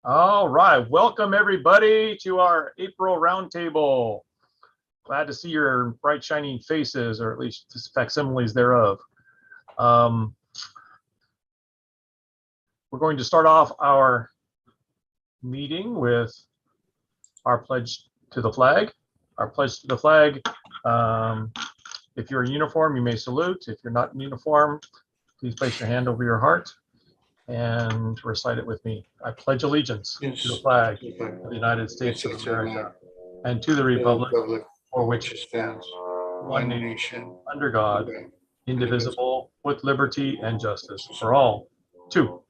All right, welcome everybody to our April Roundtable. Glad to see your bright shining faces, or at least facsimiles thereof. We're going to start off our meeting with our pledge to the flag. Our pledge to the flag. If you're in uniform, you may salute. If you're not in uniform, please place your hand over your heart and recite it with me. I pledge allegiance to the flag of the United States of America and to the republic for which it stands, one nation, under God, indivisible, with liberty and justice for all. Two.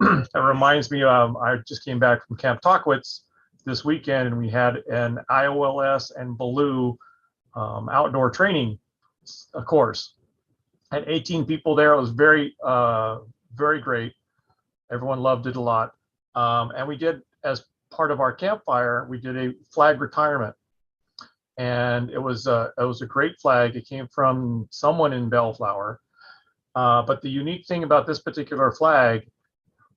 That reminds me, I just came back from Camp Aquatics this weekend, and we had an IOLS and Blue outdoor training course. Had 18 people there. It was very great. Everyone loved it a lot. And we did, as part of our campfire, we did a flag retirement. And it was a great flag. It came from someone in Bellflower. But the unique thing about this particular flag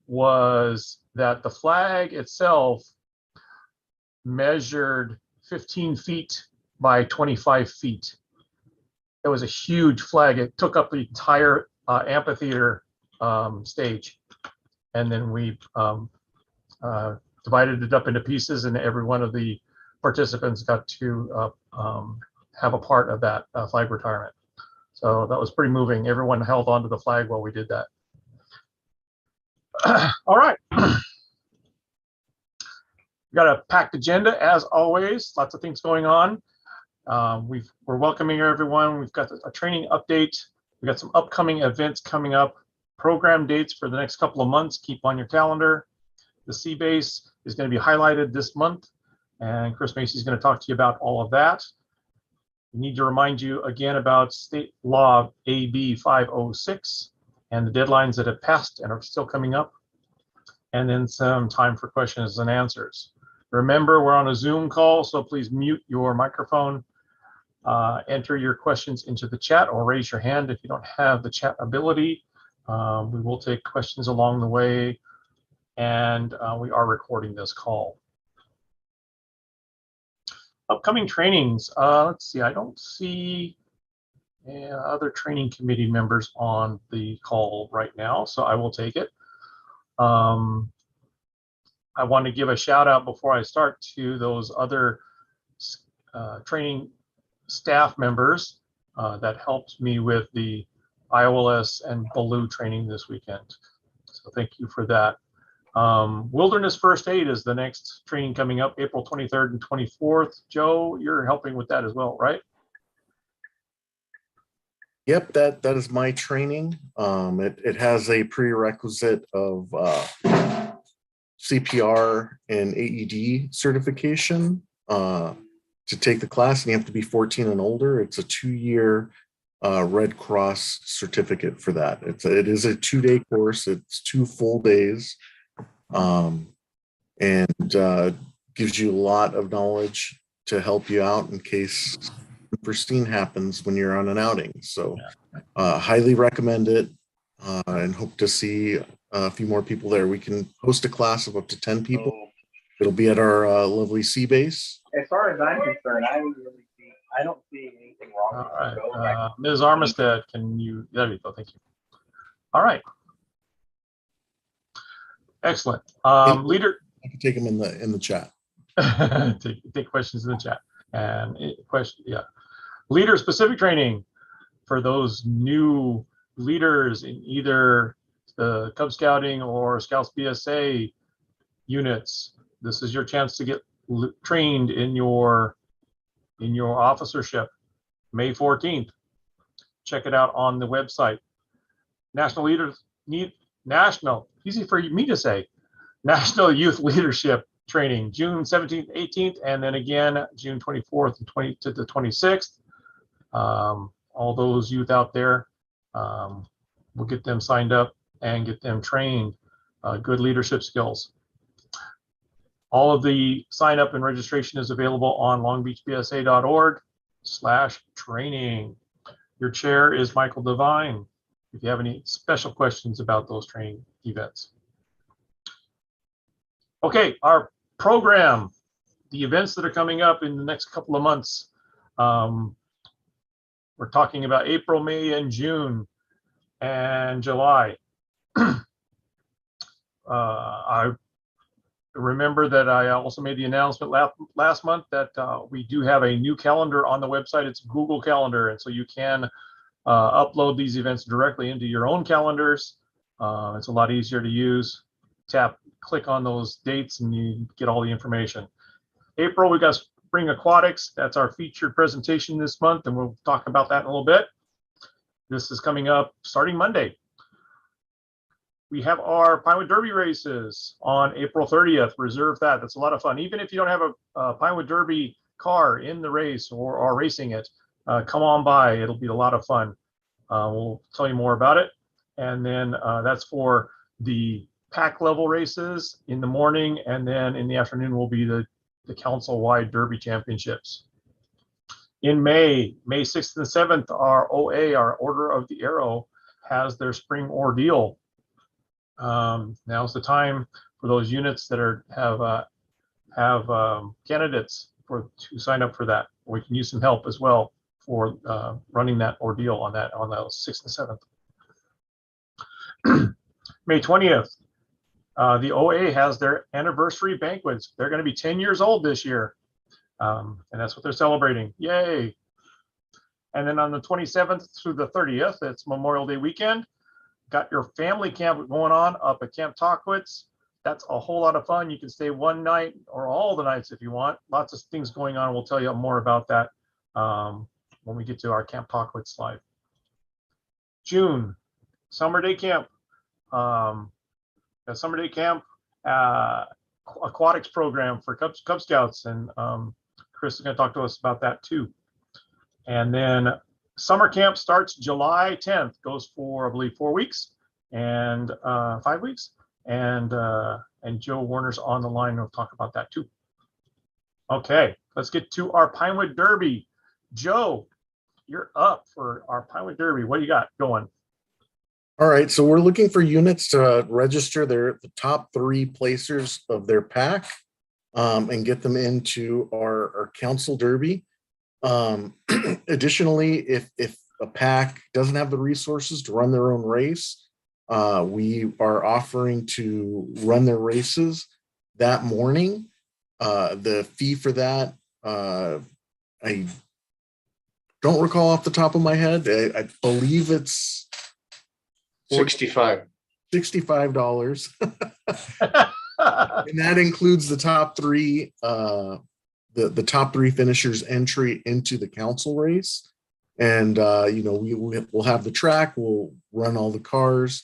was that the flag itself measured 15 feet by 25 feet. It was a huge flag. It took up the entire amphitheater stage. And then we divided it up into pieces, and every one of the participants got to have a part of that flag retirement. So that was pretty moving. Everyone held onto the flag while we did that. All right. We got a packed agenda as always, lots of things going on. We're welcoming everyone. We've got a training update. We've got some upcoming events coming up, program dates for the next couple of months. Keep on your calendar. The Sea Base is going to be highlighted this month, and Chris Macy is going to talk to you about all of that. We need to remind you again about State Law AB 506 and the deadlines that have passed and are still coming up, and then some time for questions and answers. Remember, we're on a Zoom call, so please mute your microphone. Enter your questions into the chat or raise your hand if you don't have the chat ability. We will take questions along the way, and we are recording this call. Upcoming trainings. Let's see, I don't see other training committee members on the call right now, so I will take it. I want to give a shout out before I start to those other training staff members that helped me with the IOLS and Blue training this weekend. So thank you for that. Wilderness First Aid is the next training coming up, April 23rd and 24th. Joe, you're helping with that as well, right? Yep, that is my training. It has a prerequisite of CPR and AED certification to take the class, and you have to be 14 and older. It's a 2-year Red Cross certificate for that. It is a 2-day course. It's 2 full days, and gives you a lot of knowledge to help you out in case unforeseen happens when you're on an outing. So highly recommend it, and hope to see a few more people there. We can host a class of up to 10 people. It'll be at our lovely Sea Base. As far as I'm concerned, I don't see anything wrong with it. All right. Ms. Armistead, can you, there you go, thank you. All right. Excellent. Leader. I can take them in the chat. take questions in the chat. And question, yeah. Leader specific training for those new leaders in either the Cub Scouting or Scouts BSA units. This is your chance to get trained in your officership, May 14th. Check it out on the website. Easy for me to say, National Youth Leadership Training, June 17th, 18th, and then again, June 24th and to the 26th. All those youth out there, we'll get them signed up and get them trained, good leadership skills. All of the sign up and registration is available on longbeachbsa.org/training. Your chair is Michael Devine. If you have any special questions about those training events. Okay, our program, the events that are coming up in the next couple of months. We're talking about April, May, and June, and July. I remember that I also made the announcement last month that we do have a new calendar on the website. It's Google Calendar, and so you can upload these events directly into your own calendars. It's a lot easier to use. Click on those dates, and you get all the information. April, we got Spring Aquatics. That's our featured presentation this month, and we'll talk about that in a little bit. This is coming up starting Monday. We have our Pinewood Derby races on April 30th. Reserve that. That's a lot of fun. Even if you don't have a Pinewood Derby car in the race or are racing it, come on by. It'll be a lot of fun. We'll tell you more about it. And then that's for the pack level races in the morning, and then in the afternoon will be the council-wide Derby championships. In May 6th and 7th, our OA, our Order of the Arrow, has their spring ordeal. Now's the time for those units that have candidates to sign up for that. We can use some help as well for running that ordeal on the 6th and 7th. May 20th, the OA has their anniversary banquets. They're going to be 10 years old this year, and that's what they're celebrating. Yay! And then on the 27th through the 30th, it's Memorial Day weekend. Got your family camp going on up at Camp Aquatics. That's a whole lot of fun. You can stay one night or all the nights if you want. Lots of things going on. We'll tell you more about that when we get to our Camp Aquatics slide. June, Summer Day Camp. The Summer Day Camp Aquatics program for Cub Scouts, and Chris is going to talk to us about that too. And then summer camp starts July 10th, goes for, I believe, 4 weeks and 5 weeks. And Joe Warner's on the line. We'll talk about that too. Okay, let's get to our Pinewood Derby. Joe, you're up for our Pinewood Derby. What do you got going? All right, so we're looking for units to register the top 3 placers of their pack and get them into our council derby. Additionally, if a pack doesn't have the resources to run their own race, we are offering to run their races that morning. The fee for that, I don't recall off the top of my head. I believe it's $65. And that includes the top 3 the top 3 finishers entry into the council race. And we'll have the track, we'll run all the cars.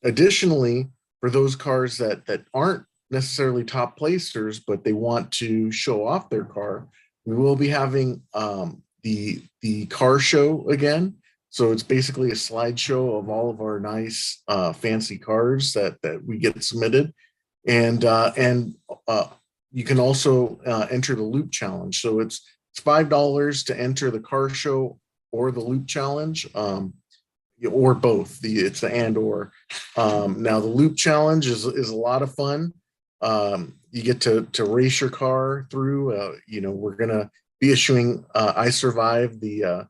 Additionally, for those cars that aren't necessarily top placers, but they want to show off their car, we will be having the car show again. So it's basically a slideshow of all of our nice fancy cars that we get submitted. And you can also enter the loop challenge. So it's $5 to enter the car show or the loop challenge, or both. It's the and or. Now the loop challenge is a lot of fun. You get to race your car through. We're gonna be issuing I Survived the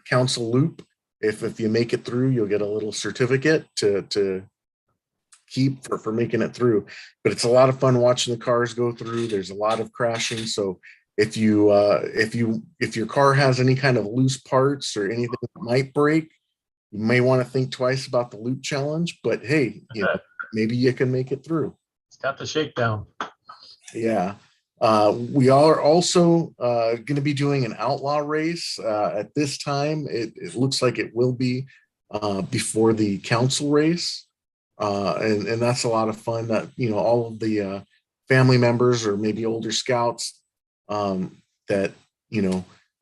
council loop. If you make it through, you'll get a little certificate to keep for making it through. But it's a lot of fun watching the cars go through. There's a lot of crashing, so if your car has any kind of loose parts or anything that might break, you may want to think twice about the loop challenge. But hey, maybe you can make it through. It's got the shakedown. Yeah. We are also going to be doing an outlaw race at this time. It looks like it will be before the council race. And that's a lot of fun that, all of the family members or maybe older scouts that,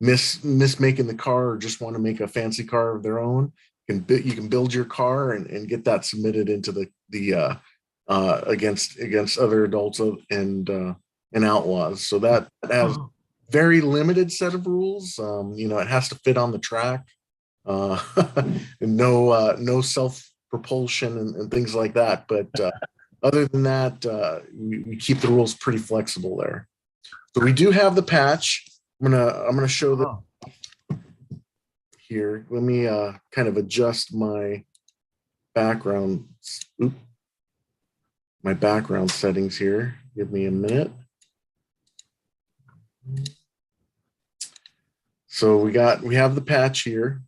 miss making the car or just want to make a fancy car of their own. You can build your car and get that submitted into the against other adults and outlaws. So that has very limited set of rules. It has to fit on the track. No self propulsion and things like that. But other than that, we keep the rules pretty flexible there. So we do have the patch. I'm gonna show that here. Let me kind of adjust my background. My background settings here. Give me a minute. So we have the patch here.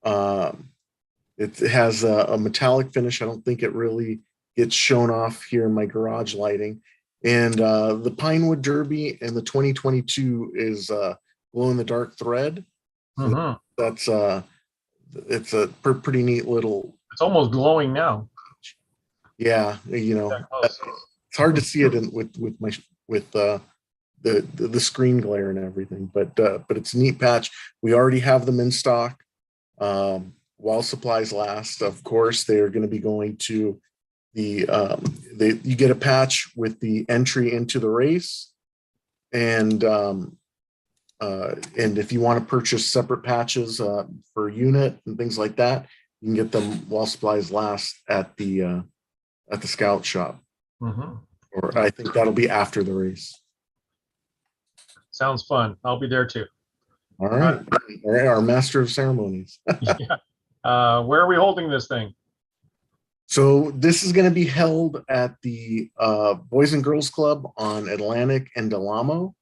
It has a metallic finish. I don't think it really gets shown off here in my garage lighting. And the Pinewood Derby and the 2022 is glow in the dark thread. So that's it's a pretty neat little. It's almost glowing now. Yeah, you know, it's hard to see it with the screen glare and everything, but it's a neat patch. We already have them in stock. While supplies last, of course, they are going to be going to you get a patch with the entry into the race, and if you want to purchase separate patches for unit and things like that, you can get them while supplies last at the scout shop. Or I think that'll be after the race. Sounds fun. I'll be there too. All right. All right, our master of ceremonies. Yeah. Where are we holding this thing? So this is going to be held at the Boys and Girls Club on Atlantic and Del Amo.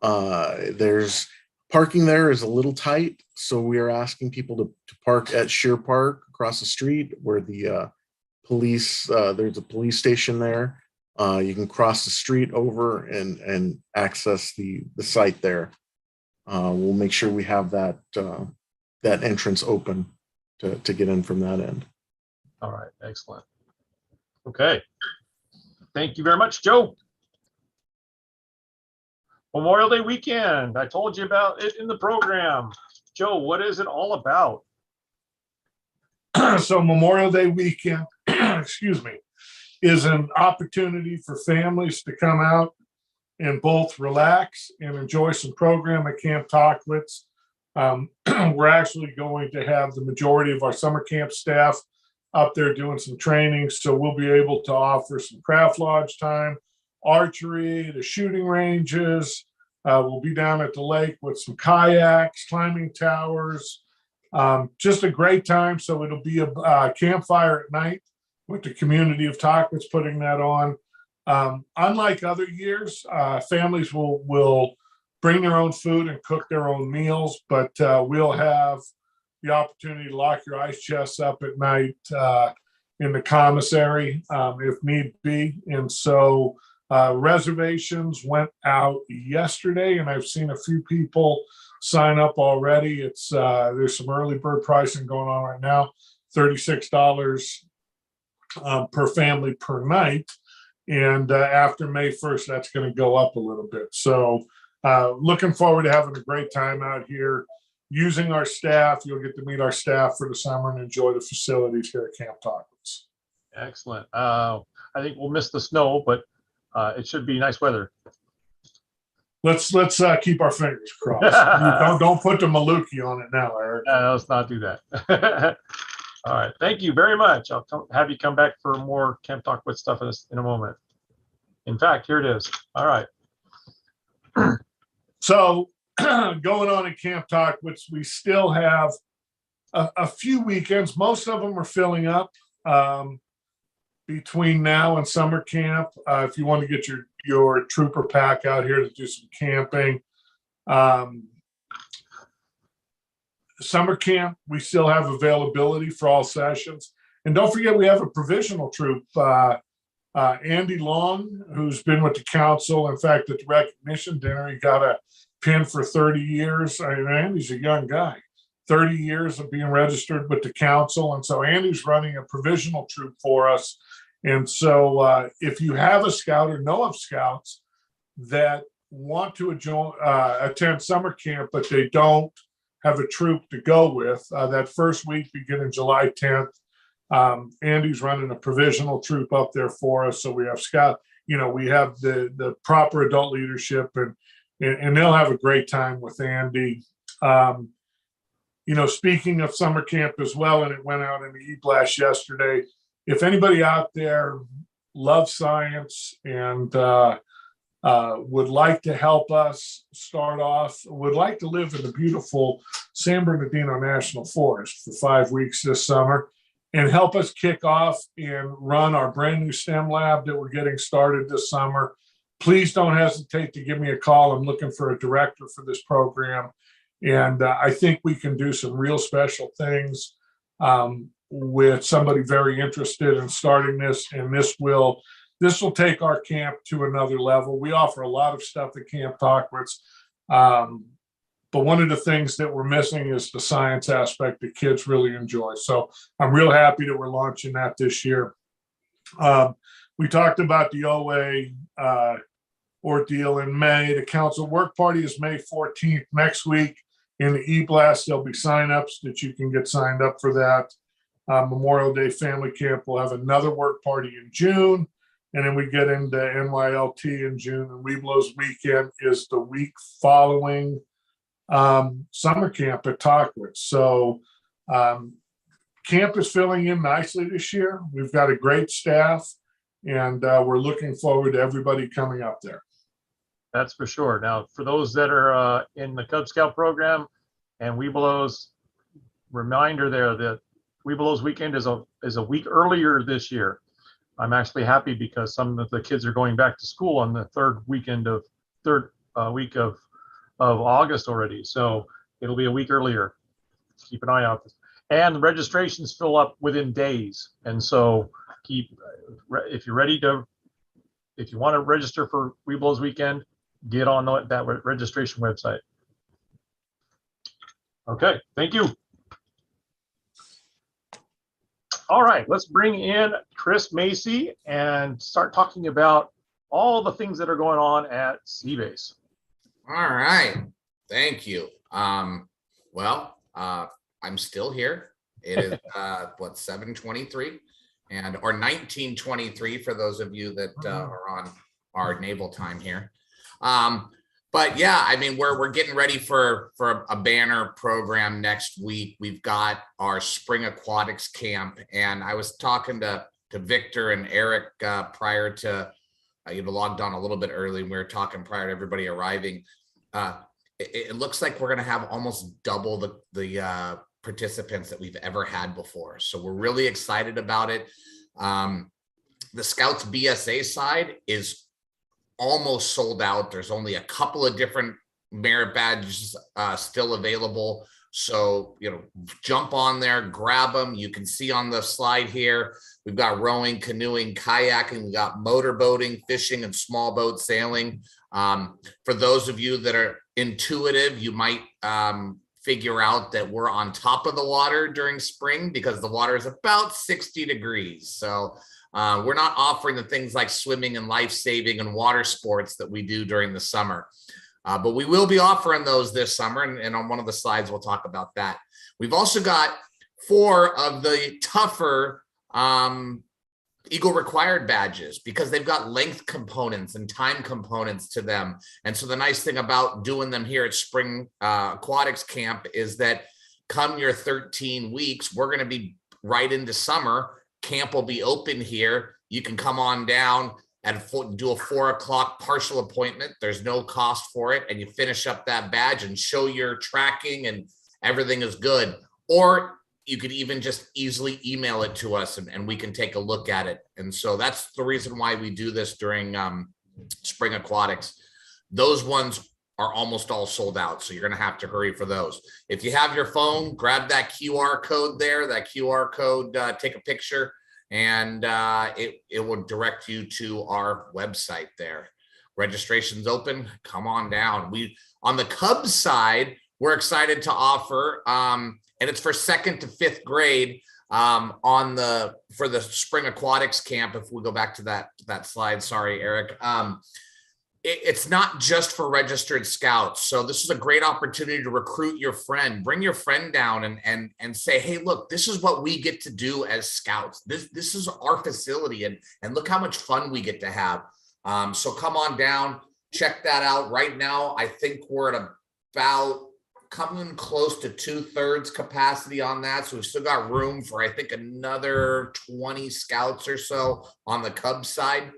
There's parking there is a little tight, so we are asking people to park at Sheer Park across the street where the police, there's a police station there. You can cross the street over and access the site there. We'll make sure we have that entrance open to get in from that end. All right, excellent. Okay. Thank you very much, Joe. Memorial Day weekend. I told you about it in the program. Joe, what is it all about? So Memorial Day weekend, excuse me, is an opportunity for families to come out and both relax and enjoy some program at Camp Tockwitz. We're actually going to have the majority of our summer camp staff up there doing some training, so we'll be able to offer some craft lodge time, archery, the shooting ranges. We'll be down at the lake with some kayaks, climbing towers, just a great time. So it'll be a campfire at night with the community of Tockwitz putting that on. Unlike other years, families will bring their own food and cook their own meals, but we'll have the opportunity to lock your ice chests up at night in the commissary if need be. And so reservations went out yesterday, and I've seen a few people sign up already. It's there's some early bird pricing going on right now, $36 per family per night. And after May 1st, that's going to go up a little bit. So looking forward to having a great time out here using our staff. You'll get to meet our staff for the summer and enjoy the facilities here at Camp Tockwitz. Excellent. I think we'll miss the snow, but it should be nice weather. Let's keep our fingers crossed. don't put the Maluki on it now, Eric. Let's not do that. All right. Thank you very much. I'll have you come back for more Camp Tockwitz stuff in a moment. In fact, here it is. All right. So going on at Camp Tockwitz, we still have a few weekends. Most of them are filling up between now and summer camp. If you want to get your trooper pack out here to do some camping. Summer camp, we still have availability for all sessions. And don't forget, we have a provisional troop. Andy Long, who's been with the council. In fact, at the recognition dinner, he got a pin for 30 years. I mean, Andy's a young guy, 30 years of being registered with the council. And so Andy's running a provisional troop for us. And so if you have a scout or know of scouts that want to attend summer camp, but they don't have a troop to go with, that first week beginning July 10th, Andy's running a provisional troop up there for us. So we have scout, we have the proper adult leadership, and they'll have a great time with Andy. Speaking of summer camp as well, and it went out in the e-blast yesterday. If anybody out there love science, and would like to help us start off, would like to live in the beautiful San Bernardino National Forest for 5 weeks this summer and help us kick off and run our brand new STEM lab that we're getting started this summer. Please don't hesitate to give me a call. I'm looking for a director for this program. And I think we can do some real special things with somebody very interested in starting this. And this will take our camp to another level. We offer a lot of stuff at Camp Talkwitz. But one of the things that we're missing is the science aspect that kids really enjoy. So I'm real happy that we're launching that this year. We talked about the OA ordeal in May. The council work party is May 14th next week. In the e-blast, there'll be signups that you can get signed up for that. Memorial Day Family Camp will have another work party in June. And then we get into NYLT in June. And Weeblows weekend is the week following summer camp at Talkwitz. So camp is filling in nicely this year. We've got a great staff, and we're looking forward to everybody coming up there. That's for sure. Now, for those that are in the Cub Scout program and Weeblows, reminder there that Weeblows weekend is a week earlier this year. I'm actually happy because some of the kids are going back to school on the third week of August already. So it'll be a week earlier. Keep an eye out. And the registrations fill up within days. And so if you want to register for Weeblows weekend, get on that registration website. Okay, thank you. All right, let's bring in Chris Macy and start talking about all the things that are going on at Seabase. All right, thank you. I'm still here. It is 7:23 or 19:23 for those of you that are on our naval time here. But yeah, I mean, we're getting ready for a banner program next week. We've got our spring aquatics camp, and I was talking to Victor and Eric prior to logged on a little bit early, and we were talking prior to everybody arriving. It looks like we're going to have almost double the participants that we've ever had before. So we're really excited about it. The Scouts BSA side is almost sold out. There's only a couple of different merit badges still available. So, jump on there, grab them. You can see on the slide here, we've got rowing, canoeing, kayaking, we've got motorboating, fishing, and small boat sailing. For those of you that are intuitive, you might figure out that we're on top of the water during spring because the water is about 60 degrees. So we're not offering the things like swimming and life-saving and water sports that we do during the summer. But we will be offering those this summer, and on one of the slides, we'll talk about that. We've also got 4 of the tougher Eagle required badges because they've got length components and time components to them. And so the nice thing about doing them here at Spring Aquatics Camp is that come your 13 weeks, we're going to be right into summer. Camp will be open here. You can come on down and do a 4 o'clock partial appointment. There's no cost for it. And you finish up that badge and show your tracking and everything is good. Or you could even just easily email it to us and we can take a look at it. And so that's the reason why we do this during Spring Aquatics. Those ones are almost all sold out. So you're going to have to hurry for those. If you have your phone, grab that QR code there, take a picture, and it will direct you to our website there. Registration's open. Come on down. On the Cubs side, we're excited to offer, and it's for 2nd to 5th grade for the Spring Aquatics Camp. If we go back to that slide, sorry, Eric. It's not just for registered scouts. So this is a great opportunity to recruit your friend, bring your friend down and say, hey, look, this is what we get to do as scouts. This is our facility and look how much fun we get to have. So come on down, check that out. Right now, I think we're at about coming close to 2/3 capacity on that. So we've still got room for, I think, another 20 scouts or so on the Cubs side.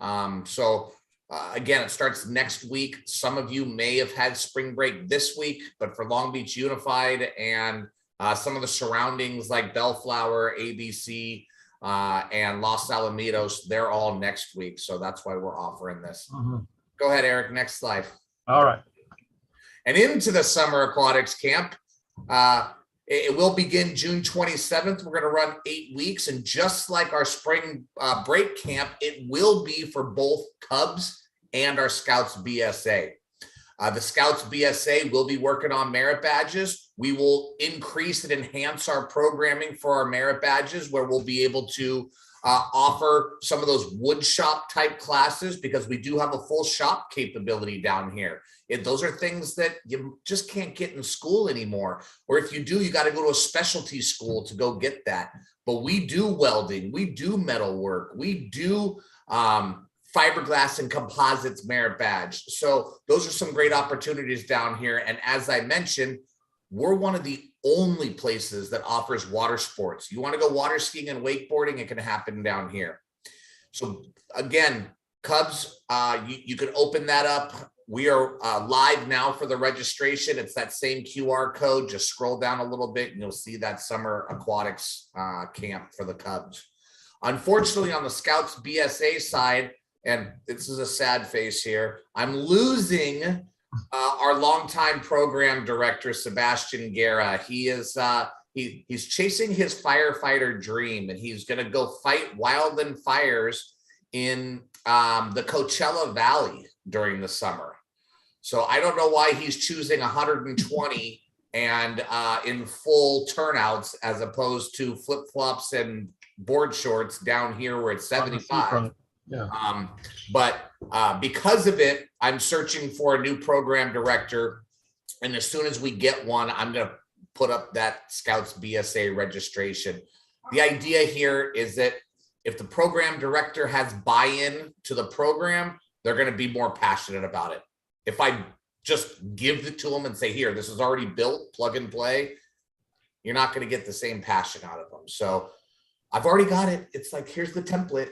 Again, it starts next week. Some of you may have had spring break this week, but for Long Beach Unified and some of the surroundings like Bellflower, ABC, and Los Alamitos, they're all next week. So that's why we're offering this. Go ahead, Eric. Next slide. All right. And into the summer aquatics camp. It will begin June 27th. We're going to run 8 weeks. And just like our spring break camp, it will be for both Cubs and our Scouts BSA. The Scouts BSA will be working on merit badges. We will increase and enhance our programming for our merit badges, where we'll be able to offer some of those wood shop type classes, because we do have a full shop capability down here. Those are things that you just can't get in school anymore. Or if you do, you got to go to a specialty school to go get that. But we do welding, we do metal work, we do fiberglass and composites merit badge. So those are some great opportunities down here. And as I mentioned, we're one of the only places that offers water sports. You want to go water skiing and wakeboarding, it can happen down here. So again, Cubs, you can open that up. We are live now for the registration. It's that same QR code. Just scroll down a little bit and you'll see that summer aquatics camp for the Cubs. Unfortunately, on the Scouts BSA side, and this is a sad face here, I'm losing our longtime program director, Sebastian Guerra. He is he's chasing his firefighter dream, and he's going to go fight wildland fires in the Coachella Valley during the summer. So I don't know why he's choosing 120 and in full turnouts as opposed to flip-flops and board shorts down here where it's 75. Yeah. But because of it, I'm searching for a new program director. And as soon as we get one, I'm going to put up that Scouts BSA registration. The idea here is that if the program director has buy-in to the program, they're going to be more passionate about it. If I just give it to them and say, here, this is already built, plug and play, you're not going to get the same passion out of them. So I've already got it. It's like, here's the template.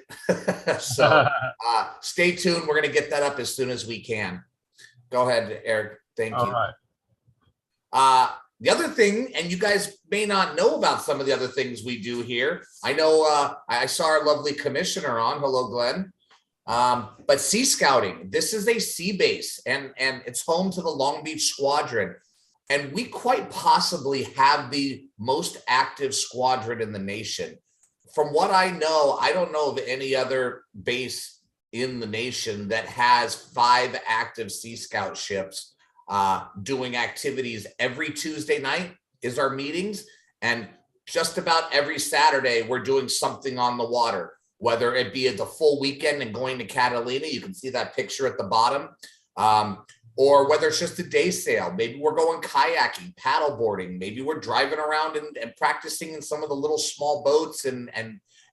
So stay tuned. We're going to get that up as soon as we can. Go ahead, Eric. Thank you. All right. The other thing, and you guys may not know about some of the other things we do here. I know I saw our lovely commissioner on. Hello, Glenn. But Sea Scouting, this is a sea base, and it's home to the Long Beach Squadron. And we quite possibly have the most active squadron in the nation. From what I know, I don't know of any other base in the nation that has 5 active Sea Scout ships doing activities. Every Tuesday night is our meetings, and just about every Saturday we're doing something on the water, whether it be the full weekend and going to Catalina. You can see that picture at the bottom. Or whether it's just a day sail. Maybe we're going kayaking, paddleboarding. Maybe we're driving around and practicing in some of the little small boats, and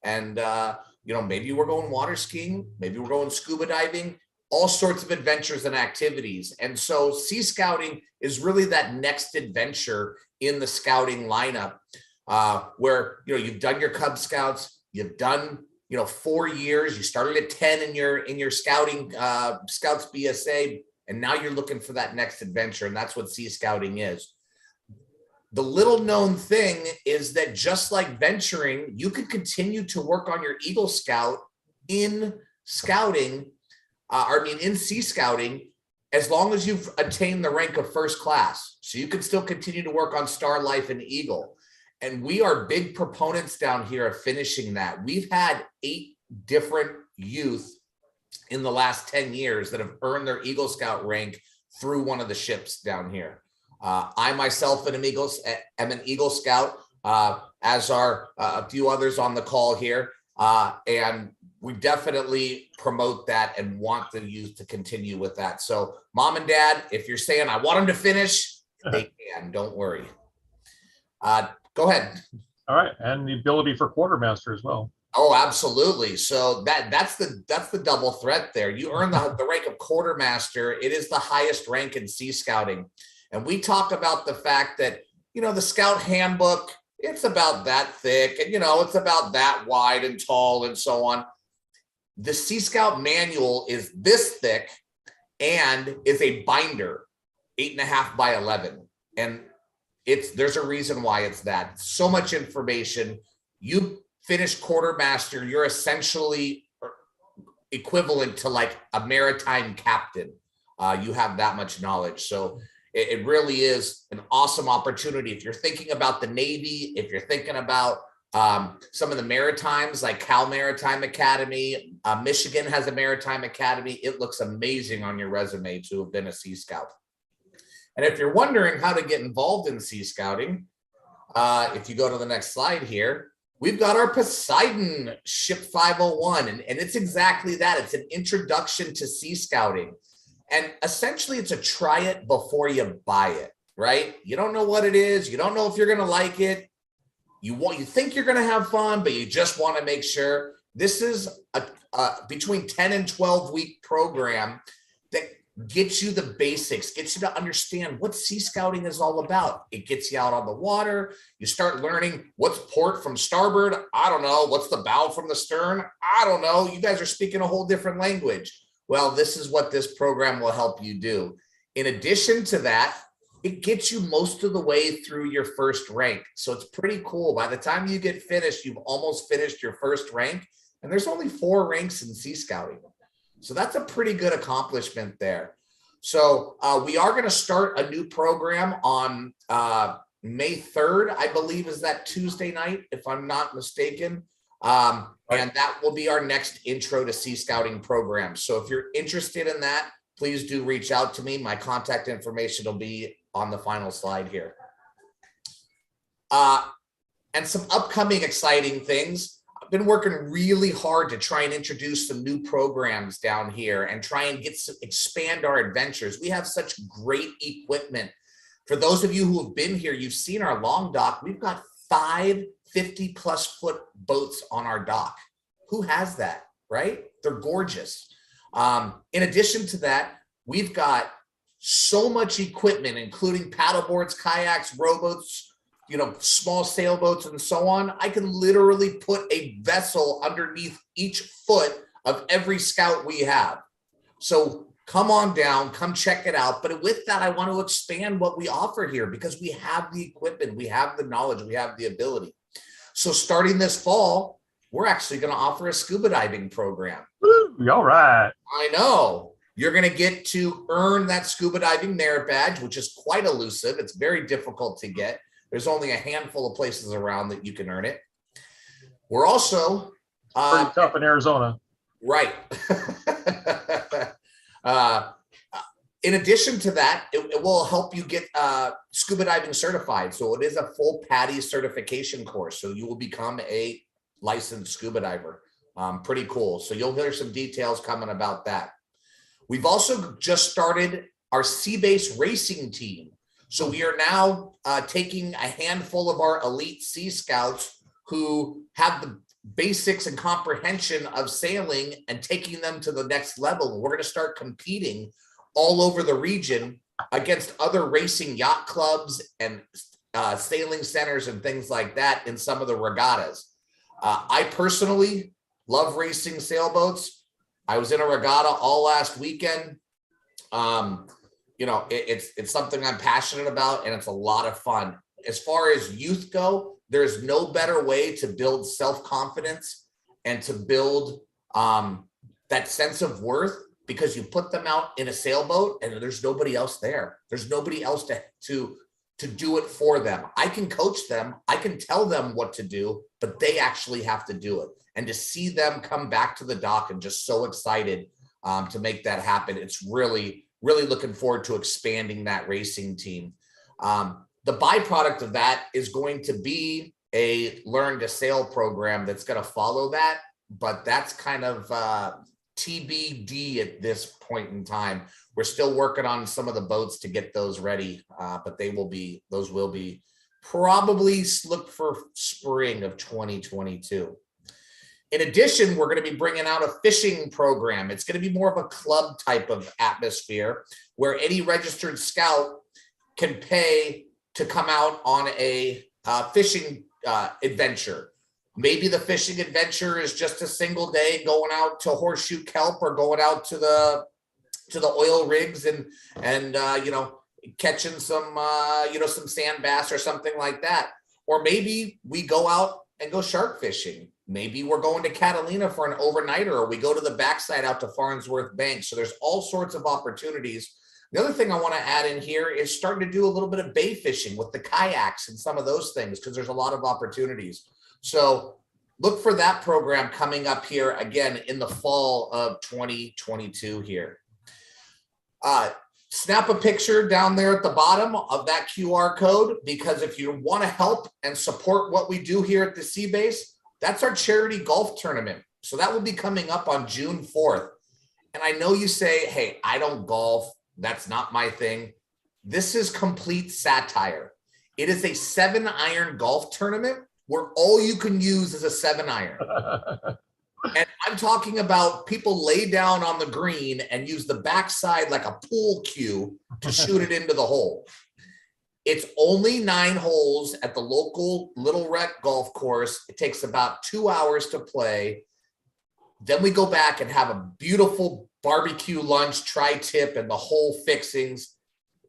you know, maybe we're going water skiing. Maybe we're going scuba diving. All sorts of adventures and activities. And so Sea Scouting is really that next adventure in the scouting lineup, where, you know, you've done your Cub Scouts, you've done, you know, 4 years. You started at 10 in your scouting Scouts BSA. And now you're looking for that next adventure, and that's what Sea Scouting is. The little known thing is that just like venturing, you could continue to work on your Eagle Scout in scouting, in Sea Scouting, as long as you've attained the rank of first class. So you can still continue to work on Star Life and Eagle. And we are big proponents down here of finishing that. We've had 8 different youth in the last 10 years that have earned their Eagle Scout rank through one of the ships down here. I myself am an Eagle Scout, as are a few others on the call here. And we definitely promote that and want the youth to continue with that. So mom and dad, if you're saying, I want them to finish, they can, don't worry. Go ahead. All right. And the ability for Quartermaster as well. Oh, absolutely. So that's the double threat there. You earn the rank of Quartermaster. It is the highest rank in Sea Scouting. And we talk about the fact that, you know, the Scout handbook, it's about that thick and, you know, it's about that wide and tall and so on. The Sea Scout manual is this thick and is a binder, 8.5 by 11. And there's a reason why it's that. So much information. You finish Quartermaster, you're essentially equivalent to like a maritime captain. You have that much knowledge. So it really is an awesome opportunity. If you're thinking about the Navy, if you're thinking about some of the Maritimes, like Cal Maritime Academy, Michigan has a Maritime Academy. It looks amazing on your resume to have been a Sea Scout. And if you're wondering how to get involved in Sea Scouting, if you go to the next slide here, we've got our Poseidon Ship 501, and it's exactly that. It's an introduction to Sea Scouting. And essentially, it's a try it before you buy it, right? You don't know what it is. You don't know if you're going to like it. You think you're going to have fun, but you just want to make sure. This is a between 10 and 12 week program that gets you the basics, gets you to understand what Sea Scouting is all about. It gets you out on the water. You start learning what's port from starboard. I don't know. What's the bow from the stern? I don't know. You guys are speaking a whole different language. Well, this is what this program will help you do. In addition to that, it gets you most of the way through your first rank. So it's pretty cool. By the time you get finished, you've almost finished your first rank. And there's only 4 ranks in Sea Scouting. So that's a pretty good accomplishment there. So we are going to start a new program on May 3rd, I believe is that Tuesday night, if I'm not mistaken. And that will be our next intro to Sea Scouting program. So if you're interested in that, please do reach out to me. My contact information will be on the final slide here. And some upcoming exciting things. I've been working really hard to try and introduce some new programs down here and try and expand our adventures. We have such great equipment. For those of you who have been here, you've seen our long dock. We've got 5 50+ foot boats on our dock. Who has that, right? They're gorgeous. In addition to that, we've got so much equipment, including paddleboards, kayaks, rowboats, you know, small sailboats and so on. I can literally put a vessel underneath each foot of every Scout we have. So come on down, come check it out. But with that, I want to expand what we offer here because we have the equipment, we have the knowledge, we have the ability. So starting this fall, we're actually going to offer a scuba diving program. Woo, all right. I know. You're going to get to earn that scuba diving merit badge, which is quite elusive. It's very difficult to get. There's only a handful of places around that you can earn it. We're also Pretty tough in Arizona. right. In addition to that, it will help you get scuba diving certified. So it is a full PADI certification course. So you will become a licensed scuba diver. Pretty cool. So you'll hear some details coming about that. We've also just started our sea-based racing team. So we are now taking a handful of our elite Sea Scouts who have the basics and comprehension of sailing and taking them to the next level. We're going to start competing all over the region against other racing yacht clubs and sailing centers and things like that in some of the regattas. I personally love racing sailboats. I was in a regatta all last weekend. You know, it's something I'm passionate about, and it's a lot of fun. As far as youth go, there's no better way to build self-confidence and to build that sense of worth, because you put them out in a sailboat and there's nobody else there. There's nobody else to do it for them. I can coach them. I can tell them what to do, but they actually have to do it. And to see them come back to the dock and just so excited to make that happen, it's really looking forward to expanding that racing team. The byproduct of that is going to be a learn to sail program that's going to follow that, but that's kind of TBD at this point in time. We're still working on some of the boats to get those ready, but those will be probably look for spring of 2022. In addition, we're going to be bringing out a fishing program. It's going to be more of a club type of atmosphere where any registered Scout can pay to come out on a fishing adventure. Maybe the fishing adventure is just a single day going out to Horseshoe Kelp or going out to the oil rigs and you know, catching some some sand bass or something like that. Or maybe we go out and go shark fishing. Maybe we're going to Catalina for an overnighter, or we go to the backside out to Farnsworth Bank. So there's all sorts of opportunities. The other thing I want to add in here is starting to do a little bit of bay fishing with the kayaks and some of those things, because there's a lot of opportunities. So look for that program coming up here again in the fall of 2022 here. Snap a picture down there at the bottom of that QR code, because if you want to help and support what we do here at the Sea Base, that's our charity golf tournament. So that will be coming up on June 4th. And I know you say, hey, I don't golf. That's not my thing. This is complete satire. It is a 7-iron golf tournament where all you can use is a 7-iron. And I'm talking about people lay down on the green and use the backside like a pool cue to shoot it into the hole. It's only 9 holes at the local Little Wreck golf course. It takes about 2 hours to play. Then we go back and have a beautiful barbecue lunch, tri-tip, and the whole fixings.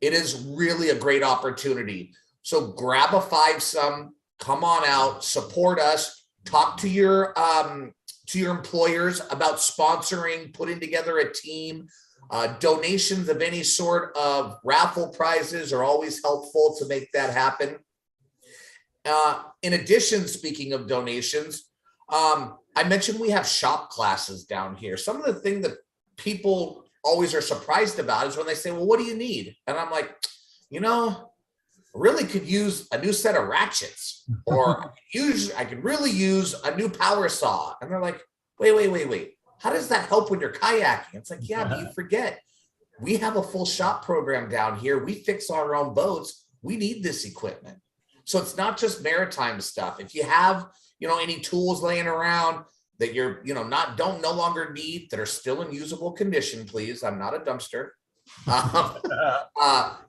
It is really a great opportunity. So grab a 5-some, come on out, support us, talk to your employers about sponsoring, putting together a team. Donations of any sort of raffle prizes are always helpful to make that happen. In addition, speaking of donations, I mentioned we have shop classes down here. Some of the things that people always are surprised about is when they say, well, what do you need? And I'm like, you know, I really could use a new set of ratchets, or I could really use a new power saw. And they're like, wait. How does that help when you're kayaking? It's like, yeah, but you forget. We have a full shop program down here. We fix our own boats. We need this equipment. So it's not just maritime stuff. If you have, you know, any tools laying around that you're, you know, no longer need, that are still in usable condition, please. I'm not a dumpster.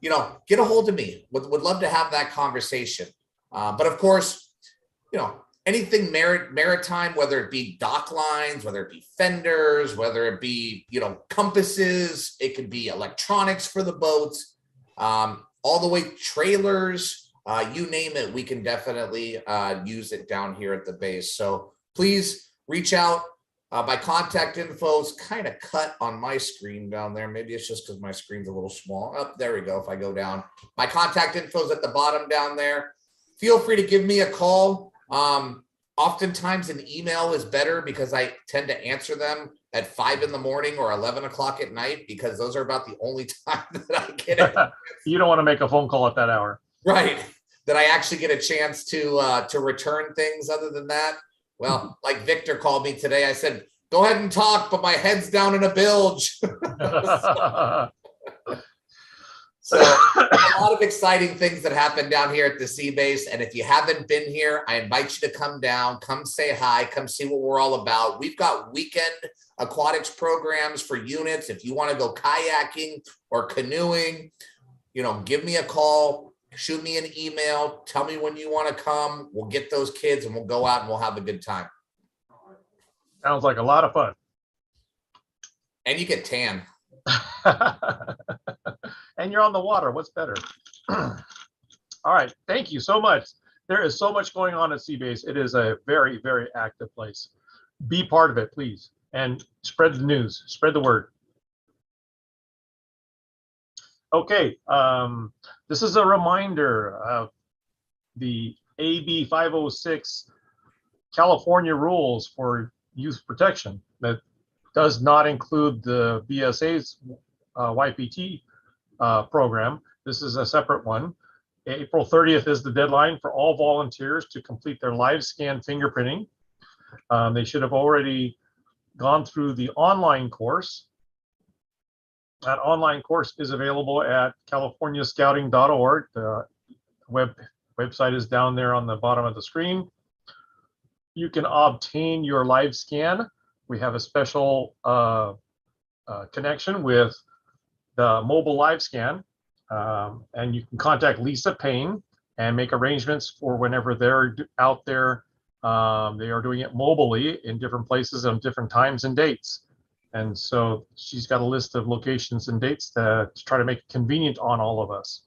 You know, get a hold of me. Would love to have that conversation. But of course, you know, anything maritime, whether it be dock lines, whether it be fenders, whether it be, you know, compasses, it could be electronics for the boats, all the way trailers, you name it, we can definitely use it down here at the base. So please reach out. My contact info is kind of cut on my screen down there. Maybe it's just because my screen's a little small. Oh, there we go. If I go down, my contact info is at the bottom down there. Feel free to give me a call. Oftentimes an email is better, because I tend to answer them at 5 in the morning or 11 o'clock at night, because those are about the only time that I get it. You don't want to make a phone call at that hour. Right. That I actually get a chance to return things. Other than that, well, like Victor called me today. I said, go ahead and talk, but my head's down in a bilge. So a lot of exciting things that happen down here at the Sea Base. And if you haven't been here, I invite you to come down, come say hi, come see what we're all about. We've got weekend aquatics programs for units. If you want to go kayaking or canoeing, you know, give me a call, shoot me an email, tell me when you want to come. We'll get those kids and we'll go out and we'll have a good time. Sounds like a lot of fun. And you get tan. And you're on the water. What's better? All right. Thank you so much. There is so much going on at Sea Base. It is a very, very active place. Be part of it, please. And spread the news. Spread the word. Okay. This is a reminder of the AB 506 California rules for youth protection that does not include the BSA's YPT program. This is a separate one. April 30th is the deadline for all volunteers to complete their live scan fingerprinting. They should have already gone through the online course. That online course is available at californiascouting.org. The website is down there on the bottom of the screen. You can obtain your live scan. We have a special connection with the mobile live scan. And you can contact Lisa Payne and make arrangements for whenever they're out there. They are doing it mobily in different places on different times and dates. And so she's got a list of locations and dates to try to make it convenient on all of us.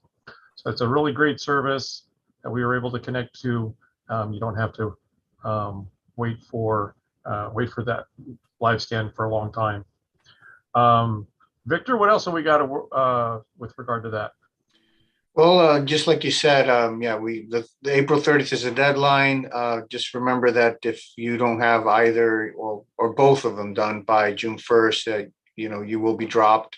So it's a really great service that we were able to connect to. You don't have to wait for that live scan for a long time. Victor, what else have we got with regard to that? Well, just like you said, yeah, the April 30th is the deadline. Just remember that if you don't have either or both of them done by June 1st, you will be dropped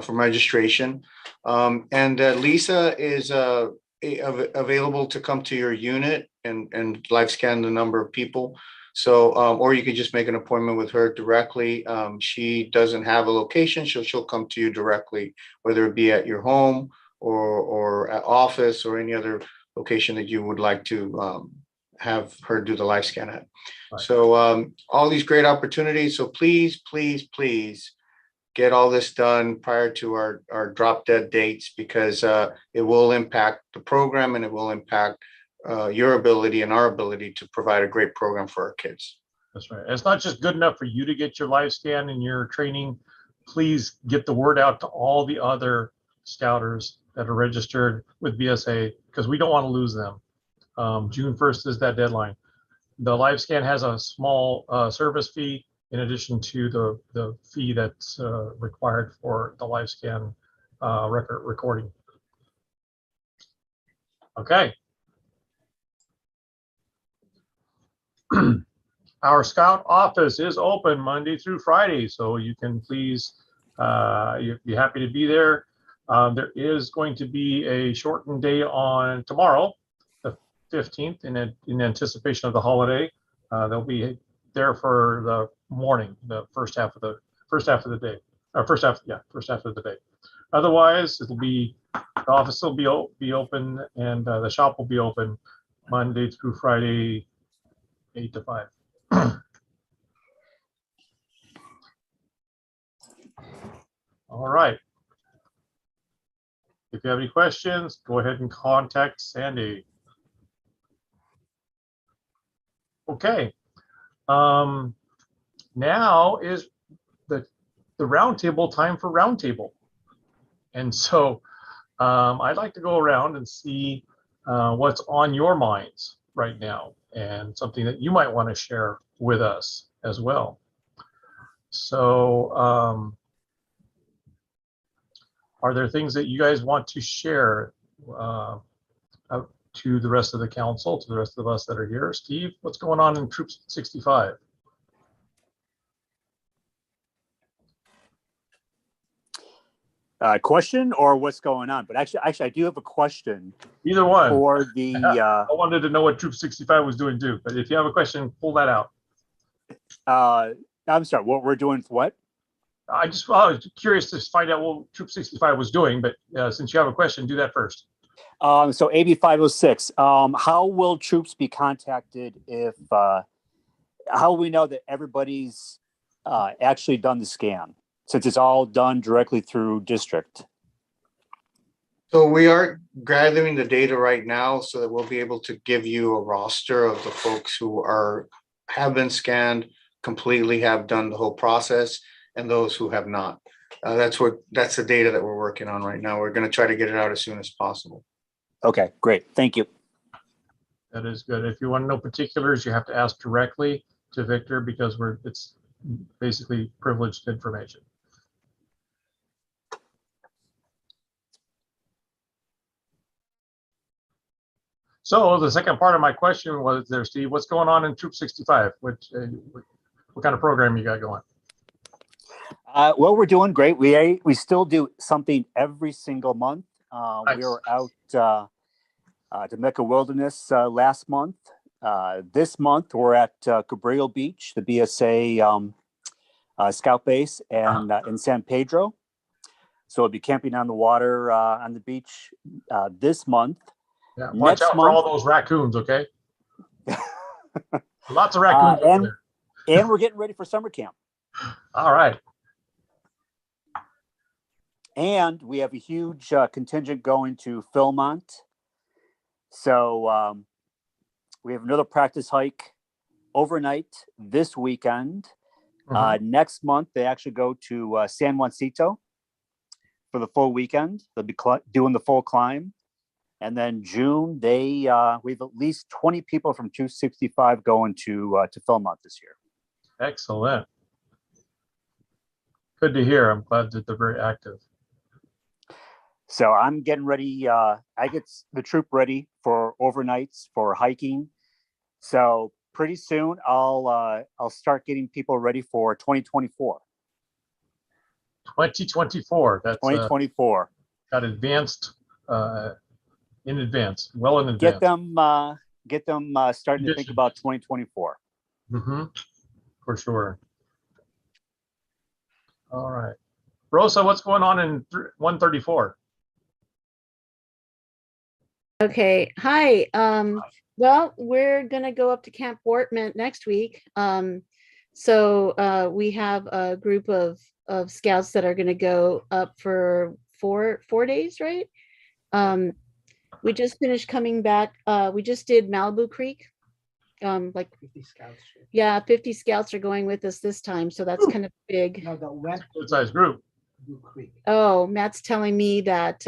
from registration. And Lisa is available to come to your unit and live scan the number of people. So, or you could just make an appointment with her directly. She doesn't have a location, she'll come to you directly, whether it be at your home or at office or any other location that you would like to have her do the live scan at. Right. So all these great opportunities. So please, please, please get all this done prior to our drop dead dates, because it will impact the program and it will impact your ability and our ability to provide a great program for our kids. That's right. It's not just good enough for you to get your live scan and your training. Please get the word out to all the other scouters that are registered with BSA, because we don't want to lose them. June 1st is that deadline. The live scan has a small service fee in addition to the fee that's required for the live scan recording. Okay. Our Scout office is open Monday through Friday, so you can please, you'd be happy to be there. There is going to be a shortened day on tomorrow, the 15th, in anticipation of the holiday. They'll be there for the morning, the first half of the day, or first half of the day. Otherwise, the office will be open, and the shop will be open Monday through Friday, 8 to 5. All right. If you have any questions, go ahead and contact Sandy. Okay. Now is the roundtable time for roundtable. And so I'd like to go around and see what's on your minds right now and something that you might want to share with us as well. So are there things that you guys want to share to the rest of the council, to the rest of us that are here? Steve, what's going on in Troop 65? Question or what's going on? But actually, I do have a question. Either one. For the I wanted to know what Troop 65 was doing too, but if you have a question, pull that out. I'm sorry, what we're doing for what? I was curious to find out what Troop 65 was doing, but since you have a question, do that first. So AB 506, how will troops be contacted if, how will we know that everybody's actually done the scan, since it's all done directly through district? So we are gathering the data right now so that we'll be able to give you a roster of the folks who have been scanned completely, have done the whole process, and those who have not. That's the data that we're working on right now. We're going to try to get it out as soon as possible. Okay, great. Thank you. That is good. If you want to know particulars, you have to ask directly to Victor, because it's basically privileged information. So the second part of my question was there, Steve, what's going on in Troop 65? What kind of program you got going? Well, we're doing great. We still do something every single month. Nice. We were out to Mecca Wilderness last month. This month, we're at Cabrillo Beach, the BSA Scout Base, and in San Pedro. So we'll be camping on the water on the beach this month. Yeah, watch out for all those raccoons, okay? Lots of raccoons over there. And we're getting ready for summer camp. All right. And we have a huge contingent going to Philmont. So we have another practice hike overnight this weekend. Next month, they actually go to San Juancito for the full weekend. They'll be doing the full climb. And then June, we have at least 20 people from 265 going to Philmont this year. Excellent. Good to hear. I'm glad that they're very active. So I'm getting ready. I get the troop ready for overnights for hiking. So pretty soon I'll start getting people ready for 2024. 2024. That's 2024. Got advanced in advance, well in advance. Get them starting to think about 2024. For sure. All right, Rosa, what's going on in 134? Okay, hi. Well, we're gonna go up to Camp Wortman next week. So we have a group of scouts that are gonna go up for four days, right? We just finished coming back. We just did Malibu Creek. Like 50 scouts. yeah, 50 scouts are going with us this time, so that's kind of big. No, the went Good size group. Creek. Oh, Matt's telling me that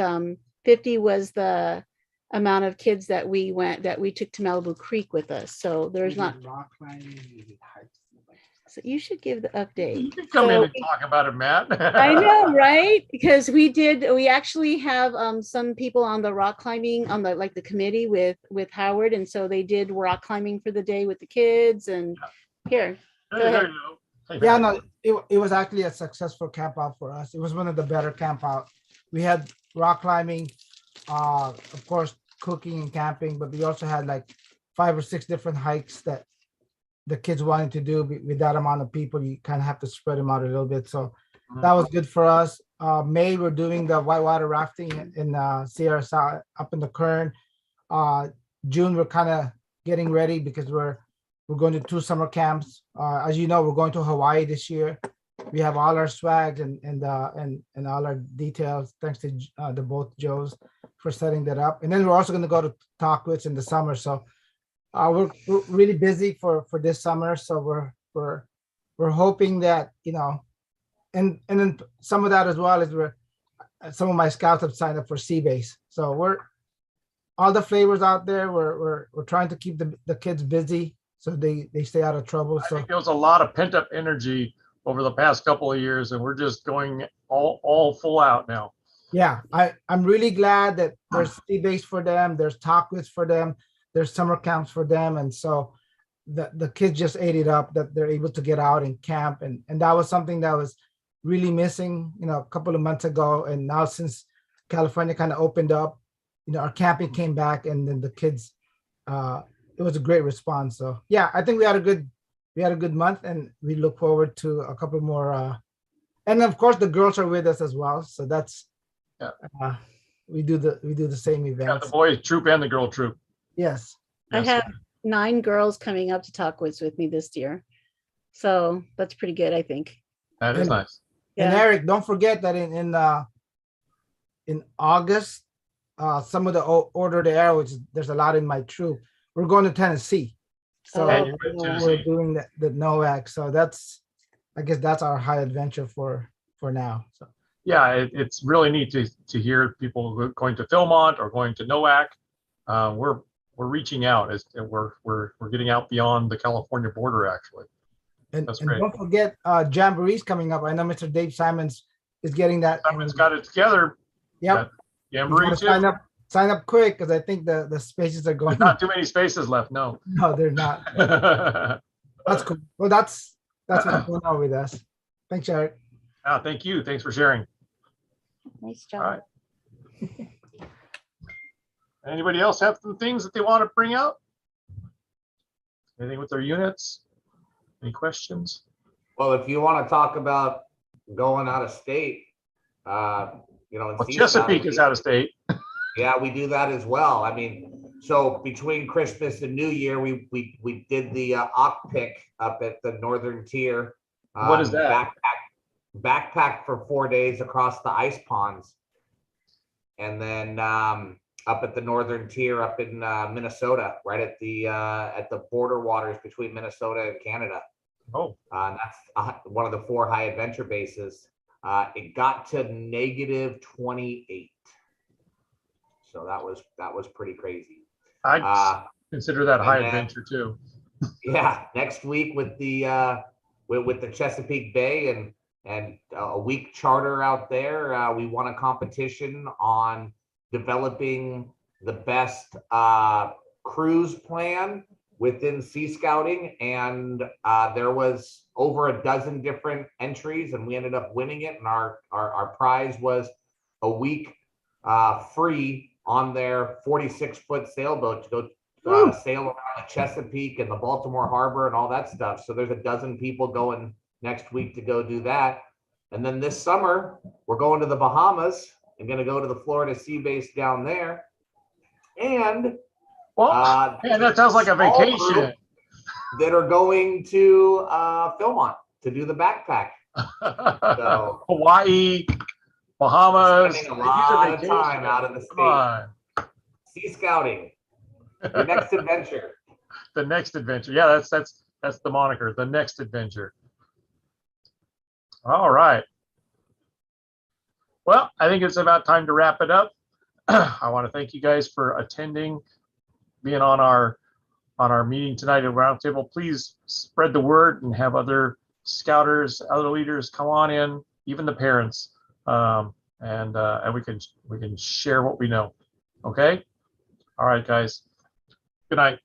50 was the amount of kids that we took to Malibu Creek with us. So there's not. Rock climbing, we did hikes. So you should give the update. You can come in and talk about it, Matt. I know, right? Because we actually have some people on the rock climbing on the committee with Howard, and so they did rock climbing for the day with the kids. And here, go ahead. There you go. Hey, Yeah, Matt. no, it was actually a successful camp out for us. It was one of the better camp out. We had rock climbing, of course, cooking and camping, but we also had like 5 or 6 different hikes that the kids wanted to do. With that amount of people, you kind of have to spread them out a little bit. So that was good for us. May, we're doing the whitewater rafting in Sierra South up in the Kern. June, we're kind of getting ready because we're going to 2 summer camps. As you know, we're going to Hawaii this year. We have all our swags and all our details. Thanks to the both Joes for setting that up. And then we're also going to go to Talkwitz in the summer. So we're really busy for this summer. So we're hoping that, you know, and then some of that as well is some of my scouts have signed up for Sea Base. So we're all the flavors out there. We're trying to keep the kids busy so they stay out of trouble. I So think there was a lot of pent up energy over the past couple of years, and we're just going all full out now. yeah, I'm really glad that there's Sea Base for them. There's Talkwitz for them. There's summer camps for them. And so the kids just ate it up that they're able to get out and camp. And that was something that was really missing, you know, a couple of months ago. And now since California kind of opened up, you know, our camping came back, and then the kids, it was a great response. So yeah, I think we had a good month, and we look forward to a couple more. And of course the girls are with us as well. So that's, we do the same Got events. the boys troop and the girl troop. Yes. I Yes. have 9 girls coming up to Talkwitz with me this year, so that's pretty good, I think. That is nice. And Yeah. Eric, don't forget that in August, some of the Order the Arrows, there's a lot in my troop. We're going to Tennessee. So Oh, you're in wow. Tennessee. we're doing the NOAC. So I guess that's our high adventure for now. So Yeah, it's really neat to hear people going to Philmont or going to NOAC. We're reaching out as we're getting out beyond the California border, actually. and That's and great. don't forget Jamboree's coming up. I know Mr. Dave Simons is getting that. Someone's got it together. Yep. You Jamboree gotta too. sign up quick, because I think the spaces are going. There's not too many spaces left. No. No, they're not. That's cool. Well, that's what's going on with us. Thanks, Eric. Thank you. Thanks for sharing. Nice All job. right. Anybody else have some things that they want to bring out? Anything with their units? Any questions? Well, if you want to talk about going out of state, you know, Well, Chesapeake is out of state. Yeah, we do that as well. I mean, so between Christmas and New Year, we did the OCPIC up at the Northern Tier. What is that? backpacked for 4 days across the ice ponds. And then up at the northern tier up in Minnesota, right at the border waters between Minnesota and Canada. Oh, And that's one of the 4 high adventure bases. It got to -28. So that was pretty crazy. I consider that high and then- adventure too. Yeah, next week with the Chesapeake Bay and a week charter out there, we won a competition on developing the best cruise plan within Sea Scouting, and there was over a dozen different entries, and we ended up winning it. And our prize was a week free on their 46-foot sailboat to go sail around the Chesapeake and the Baltimore Harbor and all that stuff. So there's a dozen people going next week to go do that. And then this summer, we're going to the Bahamas and going to go to the Florida Sea Base down there. And Well, man, that sounds like a small vacation. group that are going to Philmont to do the backpack. So Hawaii, Bahamas. spending a these are lot of vacations. time out of the Come state. on. Sea Scouting, your next adventure. The next adventure. Yeah, that's the moniker. The next adventure. All right. Well, I think it's about time to wrap it up. I want to thank you guys for attending, being on our meeting tonight at Roundtable. Please spread the word and have other scouters, other leaders come on in, even the parents, and we can share what we know. Okay. All right, guys. Good night.